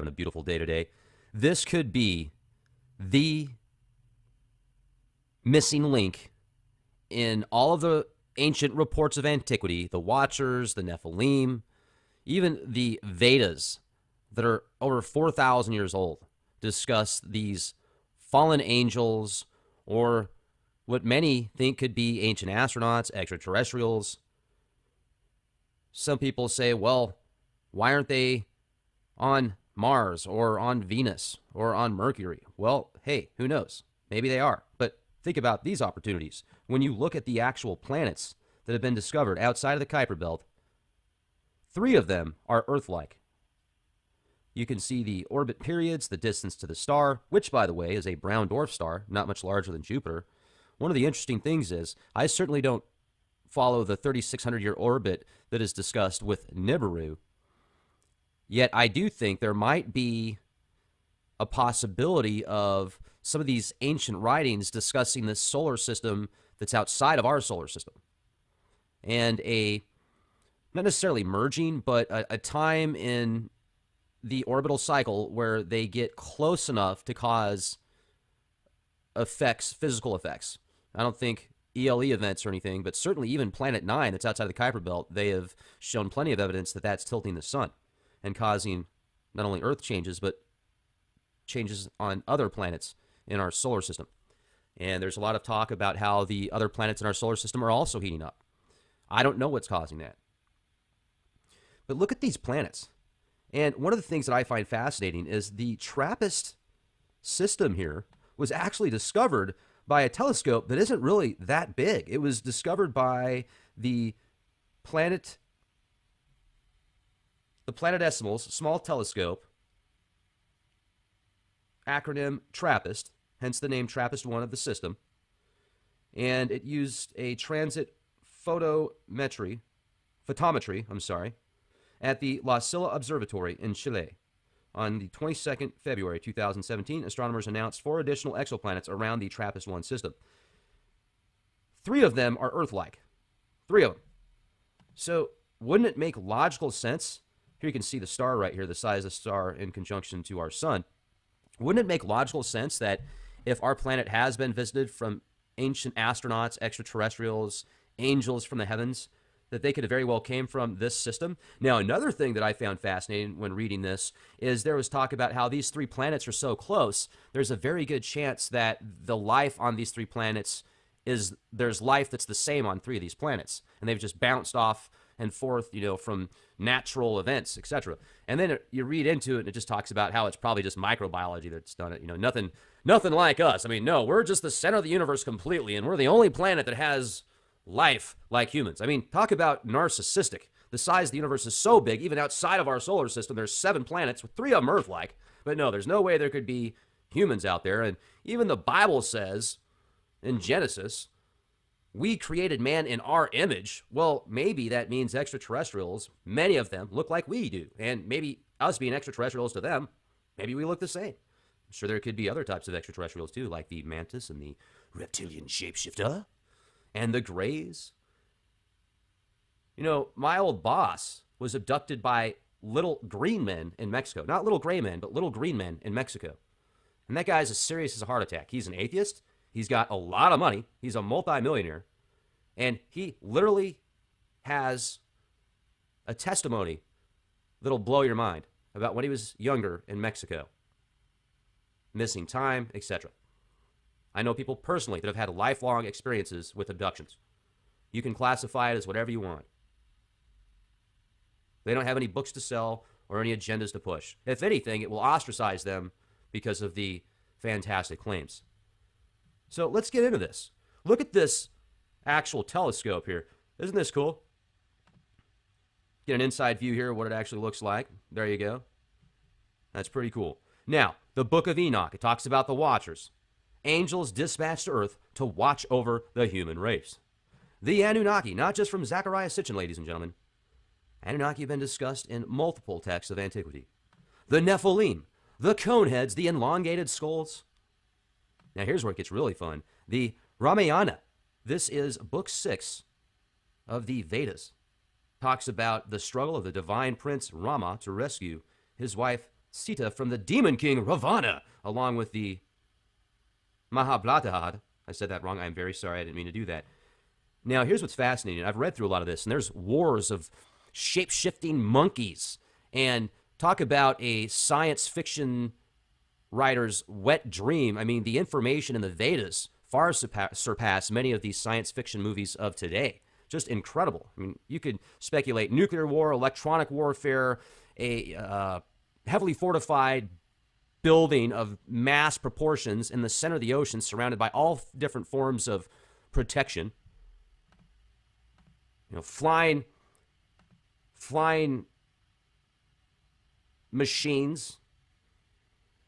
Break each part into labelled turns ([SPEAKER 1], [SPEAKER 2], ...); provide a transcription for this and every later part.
[SPEAKER 1] on a beautiful day today. This could be the missing link in all of the ancient reports of antiquity, the Watchers, the Nephilim, even the Vedas that are over 4,000 years old, discuss these fallen angels or what many think could be ancient astronauts, extraterrestrials. Some people say, well, why aren't they on Mars or on Venus or on Mercury? Well, hey, who knows? Maybe they are. But think about these opportunities. When you look at the actual planets that have been discovered outside of the Kuiper Belt, 3 of them are Earth-like. You can see the orbit periods, the distance to the star, which, by the way, is a brown dwarf star, not much larger than Jupiter. One of the interesting things is, I certainly don't follow the 3,600-year orbit that is discussed with Nibiru, yet I do think there might be a possibility of some of these ancient writings discussing this solar system that's outside of our solar system. And not necessarily merging, but a time in the orbital cycle where they get close enough to cause effects, physical effects. I don't think ELE events or anything, but certainly even Planet 9 that's outside of the Kuiper Belt, they have shown plenty of evidence that that's tilting the sun and causing not only Earth changes, but changes on other planets in our solar system. And there's a lot of talk about how the other planets in our solar system are also heating up. I don't know what's causing that. But look at these planets. And one of the things that I find fascinating is the TRAPPIST system here was actually discovered by a telescope that isn't really that big. It was discovered by the Planetesimals Small Telescope, acronym TRAPPIST, hence the name TRAPPIST-1 of the system. And it used a transit photometry, at the La Silla Observatory in Chile. On the 22nd February 2017, astronomers announced 4 additional exoplanets around the TRAPPIST-1 system. 3 of them are Earth-like. 3 of them. So wouldn't it make logical sense? Here you can see the star right here, the size of the star in conjunction to our sun. Wouldn't it make logical sense that if our planet has been visited from ancient astronauts, extraterrestrials, angels from the heavens, that they could have very well came from this system? Now, another thing that I found fascinating when reading this is there was talk about how these 3 planets are so close, there's a very good chance that the life on these 3 planets there's life that's the same on 3 of these planets. And they've just bounced off and forth, from natural events, etc. And then you read into it and it just talks about how it's probably just microbiology that's done it. Nothing like us. I mean, no, we're just the center of the universe completely, and we're the only planet that has life like humans. I mean, talk about narcissistic. The size of the universe is so big, even outside of our solar system, there's 7 planets, with 3 of them Earth-like. But no, there's no way there could be humans out there. And even the Bible says in Genesis, we created man in our image. Well, maybe that means extraterrestrials, many of them, look like we do. And maybe us being extraterrestrials to them, maybe we look the same. I'm sure there could be other types of extraterrestrials too, like the mantis and the reptilian shapeshifter and the Greys. My old boss was abducted by little green men in Mexico. Not little gray men, but little green men in Mexico. And that guy's as serious as a heart attack. He's an atheist. He's got a lot of money. He's a multimillionaire. And he literally has a testimony that'll blow your mind about when he was younger in Mexico. Missing time, etc. I know people personally that have had lifelong experiences with abductions. You can classify it as whatever you want. They don't have any books to sell or any agendas to push. If anything, it will ostracize them because of the fantastic claims. So let's get into this. Look at this actual telescope here. Isn't this cool? Get an inside view here of what it actually looks like. There you go. That's pretty cool. Now, the book of Enoch, it talks about the Watchers. Angels dispatched to earth to watch over the human race. The Anunnaki, not just from Zechariah Sitchin, ladies and gentlemen. Anunnaki have been discussed in multiple texts of antiquity. The Nephilim, the coneheads, the elongated skulls. Now here's where it gets really fun. The Ramayana. This is book 6 of the Vedas. Talks about the struggle of the divine prince Rama to rescue his wife Sita from the Demon King Ravana, along with the Mahablatad. I said that wrong. I'm very sorry. I didn't mean to do that. Now, here's what's fascinating. I've read through a lot of this, and there's wars of shape-shifting monkeys. And talk about a science fiction writer's wet dream. I mean, the information in the Vedas far surpass many of these science fiction movies of today. Just incredible. I mean, you could speculate nuclear war, electronic warfare, a heavily fortified building of mass proportions in the center of the ocean, surrounded by all different forms of protection. You know, flying machines,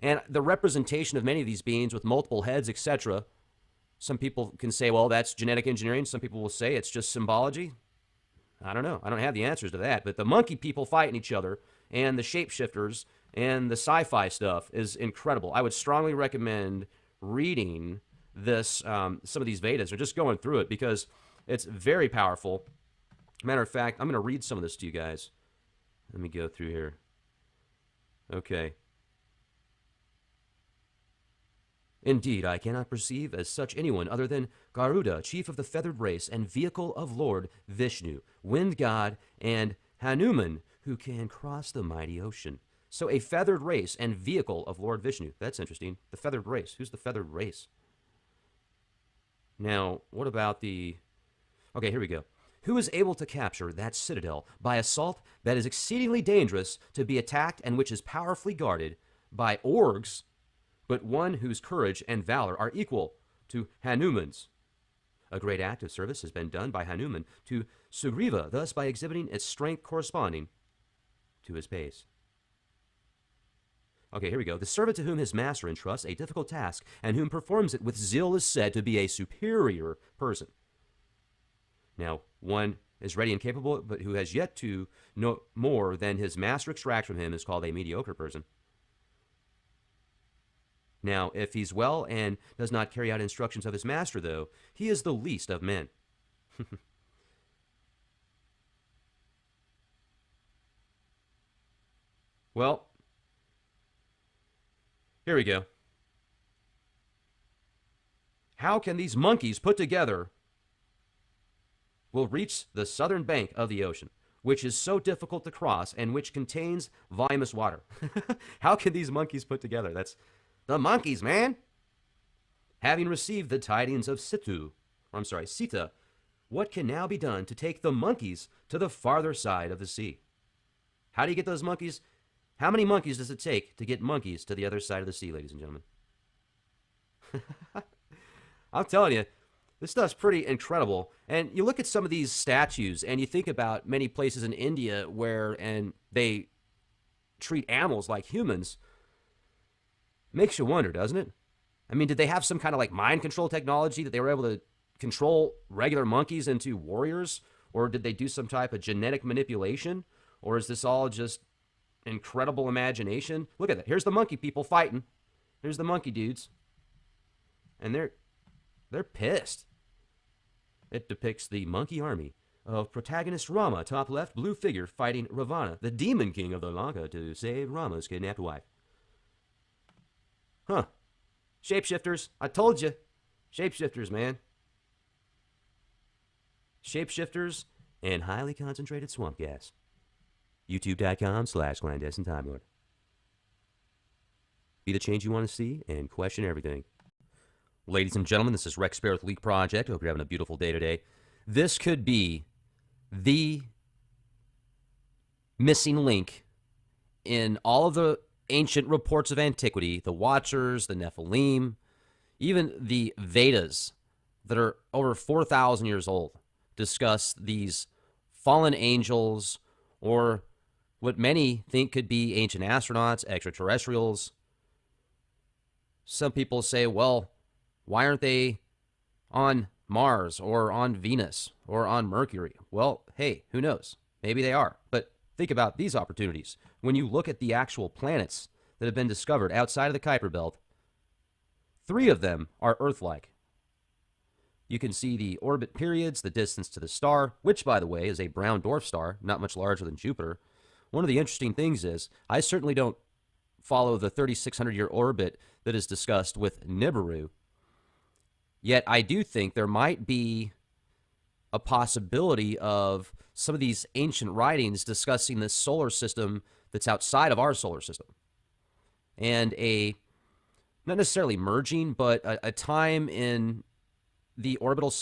[SPEAKER 1] and the representation of many of these beings with multiple heads, etc. Some people can say, well, that's genetic engineering. Some people will say it's just symbology. I don't know. I don't have the answers to that. But the monkey people fighting each other and the shapeshifters and the sci-fi stuff is incredible. I would strongly recommend reading this, some of these Vedas, or just going through it, because it's very powerful. Matter of fact, I'm going to read some of this to you guys. Let me go through here. Okay. Indeed, I cannot perceive as such anyone other than Garuda, chief of the feathered race and vehicle of Lord Vishnu, wind god, and Hanuman, who can cross the mighty ocean. So a feathered race and vehicle of Lord Vishnu. That's interesting. The feathered race. Who's the feathered race? Now, what about the... Okay, here we go. Who is able to capture that citadel by assault that is exceedingly dangerous to be attacked and which is powerfully guarded by orgs, but one whose courage and valor are equal to Hanuman's. A great act of service has been done by Hanuman to Sugriva, thus by exhibiting its strength corresponding to his pace. Okay, here we go. The servant to whom his master entrusts a difficult task and whom performs it with zeal is said to be a superior person. Now, one is ready and capable, but who has yet to know more than his master extracts from him is called a mediocre person. Now, if he's well and does not carry out instructions of his master, though, he is the least of men. Well, here we go. How can these monkeys put together will reach the southern bank of the ocean, which is so difficult to cross and which contains voluminous water? How can these monkeys put together? That's the monkeys, man. Having received the tidings of Sita, what can now be done to take the monkeys to the farther side of the sea? How do you get those monkeys? How many monkeys does it take to get monkeys to the other side of the sea, ladies and gentlemen? I'm telling you, this stuff's pretty incredible. And you look at some of these statues and you think about many places in India where they treat animals like humans. Makes you wonder, doesn't it? I mean, did they have some kind of like mind control technology that they were able to control regular monkeys into warriors? Or did they do some type of genetic manipulation? Or is this all just incredible imagination? Look at that. Here's the monkey people fighting. Here's the monkey dudes. And they're pissed. It depicts the monkey army of protagonist Rama, top left, blue figure, fighting Ravana, the demon king of the Lanka, to save Rama's kidnapped wife. Huh. Shapeshifters. I told you. Shapeshifters, man. Shapeshifters and highly concentrated swamp gas. YouTube.com/clandestine Time Lord. Be the change you want to see and question everything. Ladies and gentlemen, this is Rex Bear with Leak Project. I hope you're having a beautiful day today. This could be the missing link in all of the ancient reports of antiquity, the Watchers, the Nephilim, even the Vedas that are over 4,000 years old, discuss these fallen angels, or what many think could be ancient astronauts, extraterrestrials. Some people say, well, why aren't they on Mars or on Venus or on Mercury? Well, hey, who knows? Maybe they are. But think about these opportunities. When you look at the actual planets that have been discovered outside of the Kuiper Belt, 3 of them are Earth-like. You can see the orbit periods, the distance to the star, which, by the way, is a brown dwarf star, not much larger than Jupiter. One of the interesting things is, I certainly don't follow the 3,600-year orbit that is discussed with Nibiru. Yet I do think there might be a possibility of some of these ancient writings discussing this solar system that's outside of our solar system. And not necessarily merging, but a time in the orbital